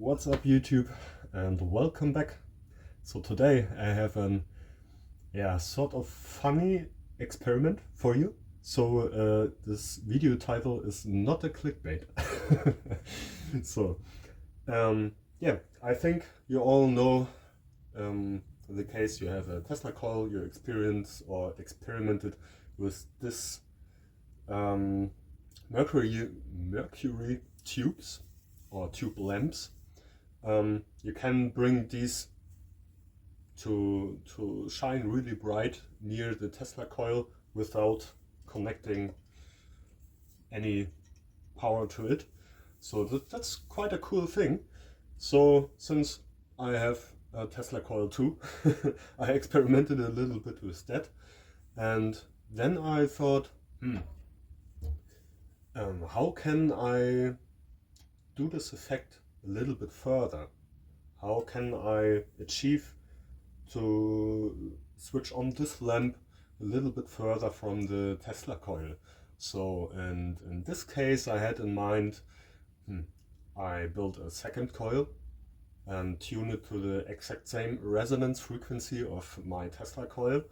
What's up YouTube, and welcome back. So today I have an sort of funny experiment for you. So this video title is not a clickbait. So I think you all know the case you have a Tesla coil, you experience or experimented with this mercury tubes or tube lamps. You can bring these to shine really bright near the Tesla coil without connecting any power to it. So that's quite a cool thing. So since I have a Tesla coil too, I experimented a little bit with that, and then I thought, how can I do this effect a little bit further? How can I achieve to switch on this lamp a little bit further from the Tesla coil? So, and in this case I had in mind, I built a second coil and tune it to the exact same resonance frequency of my Tesla coil.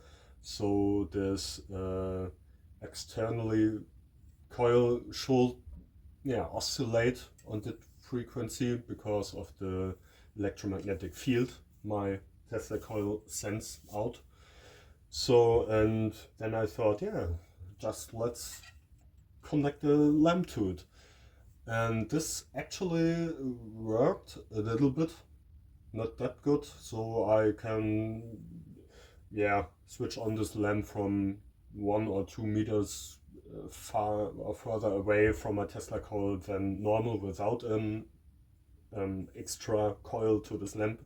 So this externally coil should oscillate on that frequency because of the electromagnetic field my Tesla coil sends out. So, and then I thought, just let's connect the lamp to it. And this actually worked a little bit, not that good. So I can switch on this lamp from 1 or 2 meters far or further away from a Tesla coil than normal without an extra coil to this lamp.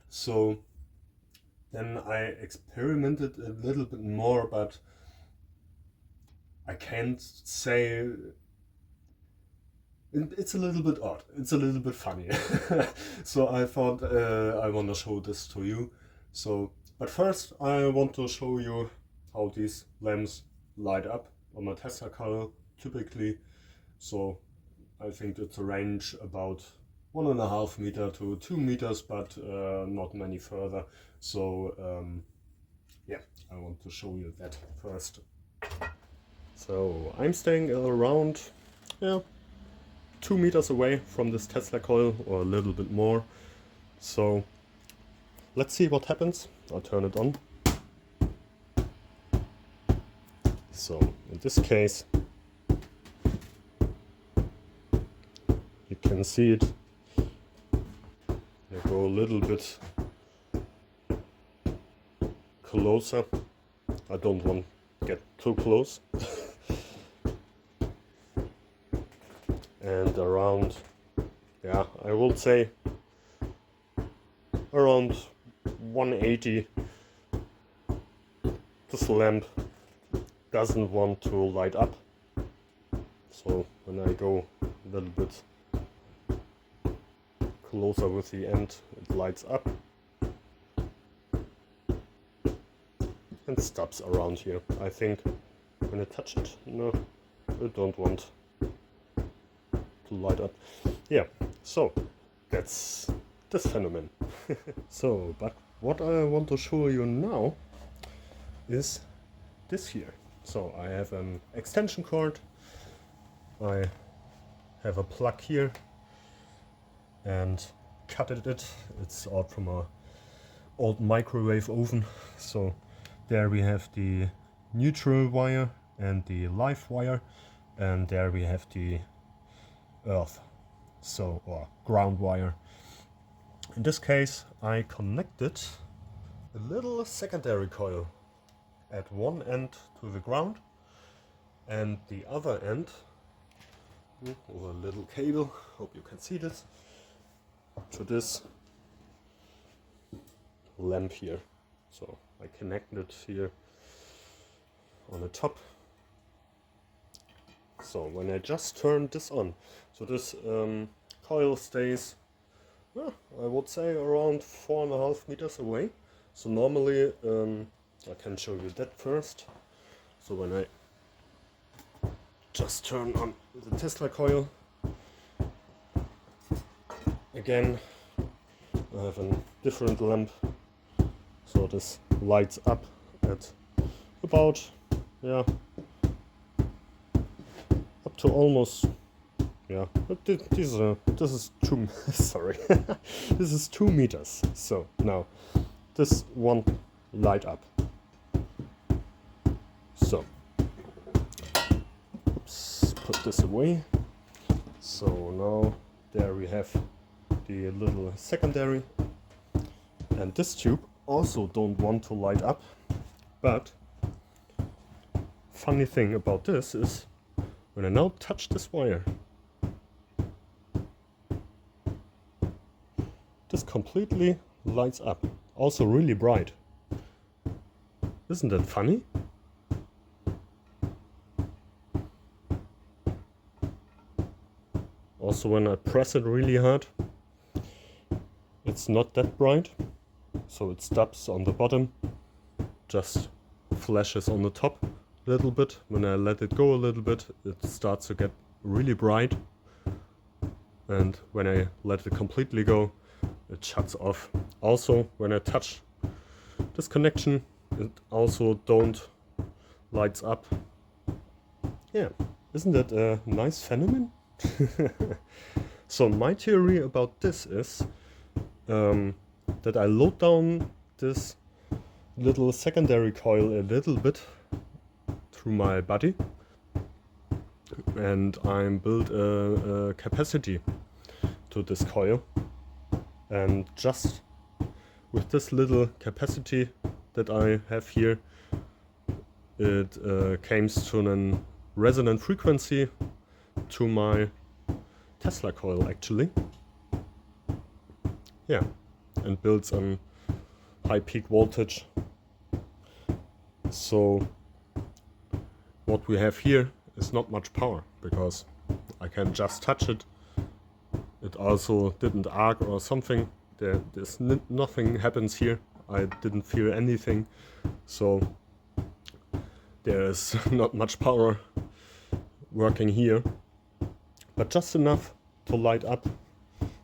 So then I experimented a little bit more, but I can't say, it's a little bit odd, it's a little bit funny. So I thought I want to show this to you. So, but first I want to show you how these lamps light up on my Tesla coil typically. So I think it's a range about 1.5 meters to 2 meters, but not many further. So I want to show you that first. So I'm staying around 2 meters away from this Tesla coil, or a little bit more. So let's see what happens. I'll turn it on. So in this case, you can see it. I go a little bit closer. I don't want to get too close. And around, I will say around 180, this lamp doesn't want to light up. So when I go a little bit closer with the end, it lights up and stops around here. I think when I touch it, no, I don't want to light up. So that's this phenomenon. So, but what I want to show you now is this here. So I have an extension cord, I have a plug here and cutted it. It's out from a old microwave oven. So there we have the neutral wire and the live wire, and there we have the earth, or ground wire. In this case I connected a little secondary coil at one end to the ground, and the other end with a little cable, hope you can see this, to this lamp here. So I connected here on the top. So when I just turn this on, so this coil stays, I would say around 4.5 meters away. So normally, I can show you that first. So when I just turn on the Tesla coil, again I have a different lamp, so this lights up at about, yeah, up to almost, yeah, but this is 2 sorry, this is 2 meters. So now this won't light up. So oops, put this away. So now there we have the little secondary, and this tube also don't want to light up. But funny thing about this is when I now touch this wire, this completely lights up, also really bright. Isn't that funny? Also when I press it really hard, it's not that bright, so it stops on the bottom, just flashes on the top a little bit. When I let it go a little bit, it starts to get really bright, and when I let it completely go, it shuts off. Also when I touch this connection, it also don't lights up. Yeah, isn't that a nice phenomenon? So my theory about this is that I load down this little secondary coil a little bit through my body, and I build a capacity to this coil, and just with this little capacity that I have here, it comes to a resonant frequency to my Tesla coil actually. Yeah, and builds a high peak voltage. So what we have here is not much power, because I can just touch it. It also didn't arc or something. There's nothing happens here. I didn't feel anything. So there's not much power working here, but just enough to light up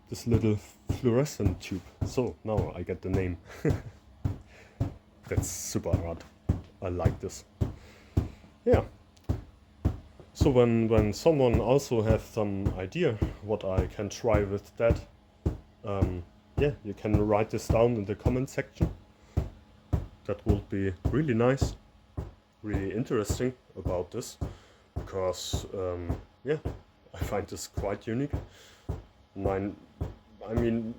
this little fluorescent tube. So now I get the name. That's super hard. I like this. Yeah. So when someone also has some idea what I can try with that, yeah, you can write this down in the comment section. That would be really nice, really interesting about this, because yeah, I find this quite unique. I mean,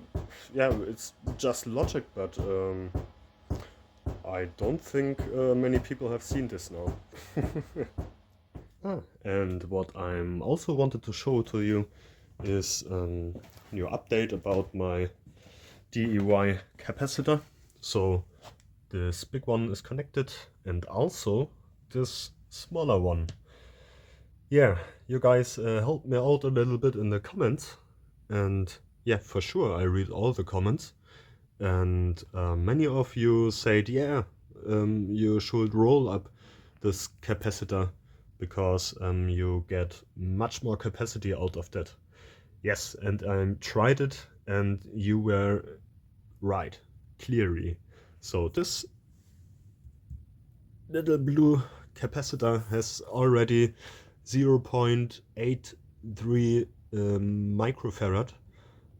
yeah, it's just logic, but I don't think many people have seen this now. And what I'm also wanted to show to you is a new update about my DEY capacitor. So this big one is connected, and also this smaller one. Yeah, you guys helped me out a little bit in the comments, and yeah, for sure I read all the comments, and many of you said, yeah, you should roll up this capacitor, because you get much more capacity out of that. Yes, and I tried it, and you were right, clearly. So this little blue capacitor has already 0.83 microfarad.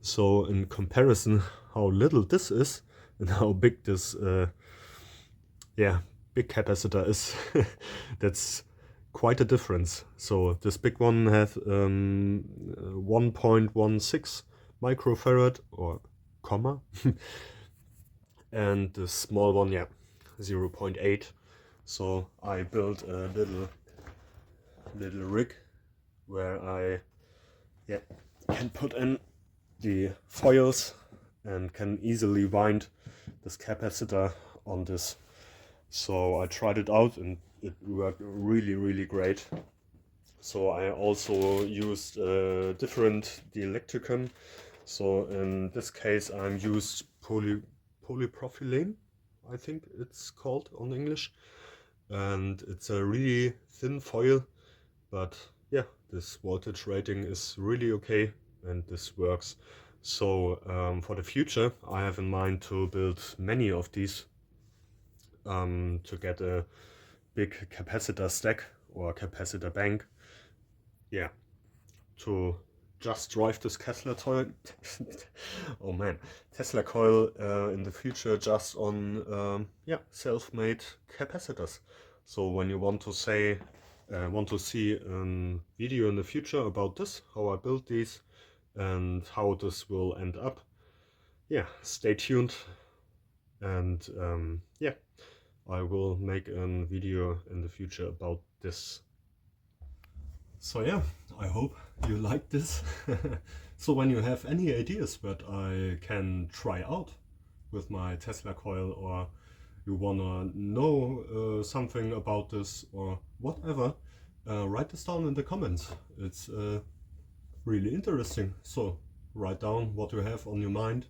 So in comparison how little this is and how big this yeah, big capacitor is, that's quite a difference. So this big one has 1.16 microfarad or comma, and the small one, yeah, 0.8. So I built a little rig where I, yeah, can put in the foils and can easily wind this capacitor on this. So I tried it out and it worked really great. So I also used different dielectricum. So in this case I used polypropylene, I think it's called on English, and it's a really thin foil, but yeah, this voltage rating is really okay, and this works So for the future, I have in mind to build many of these to get a big capacitor stack or capacitor bank. Yeah, to just drive this Tesla coil. Oh man, Tesla coil in the future just on yeah, self-made capacitors. So when you want to say want to see a video in the future about this, how I built these and how this will end up, yeah, stay tuned. And yeah, I will make a video in the future about this. So yeah, I hope you like this. So when you have any ideas that I can try out with my Tesla coil, or you wanna know something about this or whatever, write this down in the comments. It's really interesting. So write down what you have on your mind.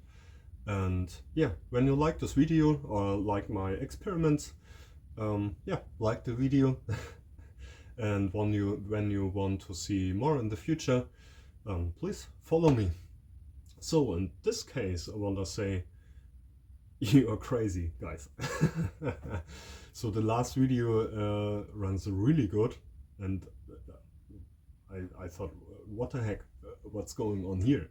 And yeah, when you like this video or like my experiments, yeah, like the video. And when you want to see more in the future, please follow me. So in this case, I want to say you are crazy, guys. So the last video runs really good, and I thought, what the heck, what's going on here?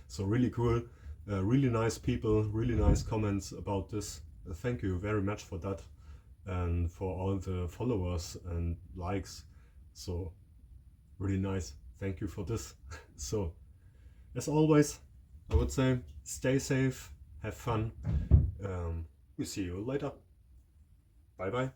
So really cool, really nice people, really nice comments about this. Thank you very much for that, and for all the followers and likes. So really nice. Thank you for this. So as always, I would say stay safe, have fun. We see you later. Bye bye.